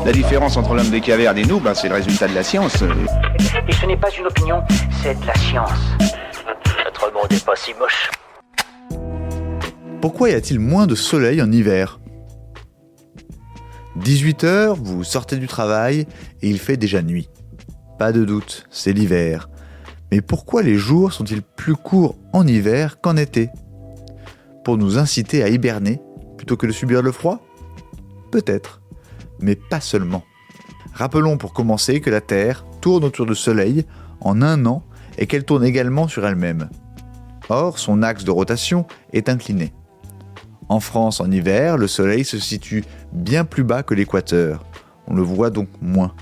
La différence entre l'homme des cavernes et nous, c'est le résultat de la science. Et ce n'est pas une opinion, c'est de la science. Notre monde n'est pas si moche. Pourquoi y a-t-il moins de soleil en hiver ? 18h, vous sortez du travail et il fait déjà nuit. Pas de doute, c'est l'hiver. Mais pourquoi les jours sont-ils plus courts en hiver qu'en été ? Pour nous inciter à hiberner plutôt que de subir le froid ? Peut-être, mais pas seulement. Rappelons pour commencer que la Terre tourne autour du Soleil en un an et qu'elle tourne également sur elle-même. Or, son axe de rotation est incliné. En France, en hiver, le Soleil se situe bien plus bas que l'équateur. On le voit donc moins.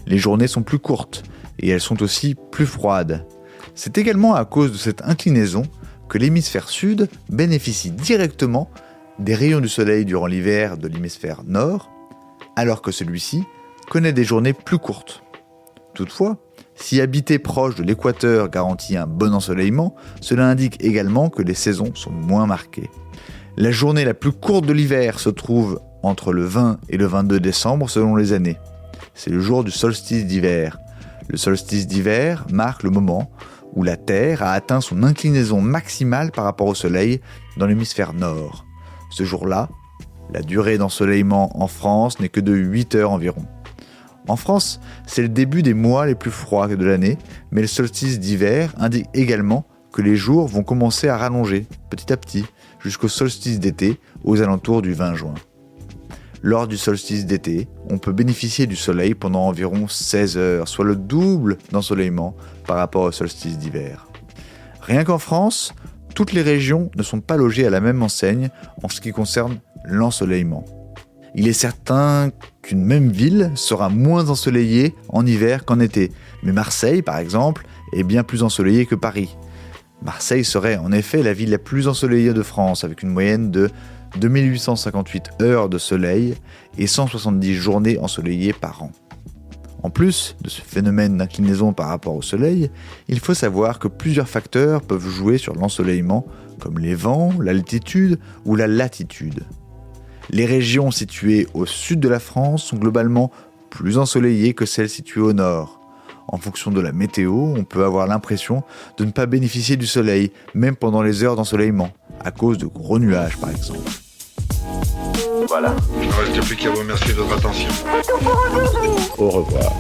Les journées sont plus courtes et elles sont aussi plus froides. C'est également à cause de cette inclinaison que l'hémisphère sud bénéficie directement des rayons du Soleil durant l'hiver de l'hémisphère nord, alors que celui-ci connaît des journées plus courtes. Toutefois, si habiter proche de l'équateur garantit un bon ensoleillement, cela indique également que les saisons sont moins marquées. La journée la plus courte de l'hiver se trouve entre le 20 et le 22 décembre selon les années. C'est le jour du solstice d'hiver. Le solstice d'hiver marque le moment où la Terre a atteint son inclinaison maximale par rapport au Soleil dans l'hémisphère nord. Ce jour-là, la durée d'ensoleillement en France n'est que de 8 heures environ. En France, c'est le début des mois les plus froids de l'année, mais le solstice d'hiver indique également que les jours vont commencer à rallonger petit à petit jusqu'au solstice d'été aux alentours du 20 juin. Lors du solstice d'été, on peut bénéficier du soleil pendant environ 16 heures, soit le double d'ensoleillement par rapport au solstice d'hiver. Rien qu'en France, toutes les régions ne sont pas logées à la même enseigne en ce qui concerne l'ensoleillement. Il est certain qu'une même ville sera moins ensoleillée en hiver qu'en été, mais Marseille, par exemple, est bien plus ensoleillée que Paris. Marseille serait en effet la ville la plus ensoleillée de France, avec une moyenne de 2858 heures de soleil et 170 journées ensoleillées par an. En plus de ce phénomène d'inclinaison par rapport au soleil, il faut savoir que plusieurs facteurs peuvent jouer sur l'ensoleillement, comme les vents, l'altitude ou la latitude. Les régions situées au sud de la France sont globalement plus ensoleillées que celles situées au nord. En fonction de la météo, on peut avoir l'impression de ne pas bénéficier du soleil, même pendant les heures d'ensoleillement, à cause de gros nuages par exemple. Voilà. Il ne reste plus qu'à vous remercier de votre attention. Au revoir.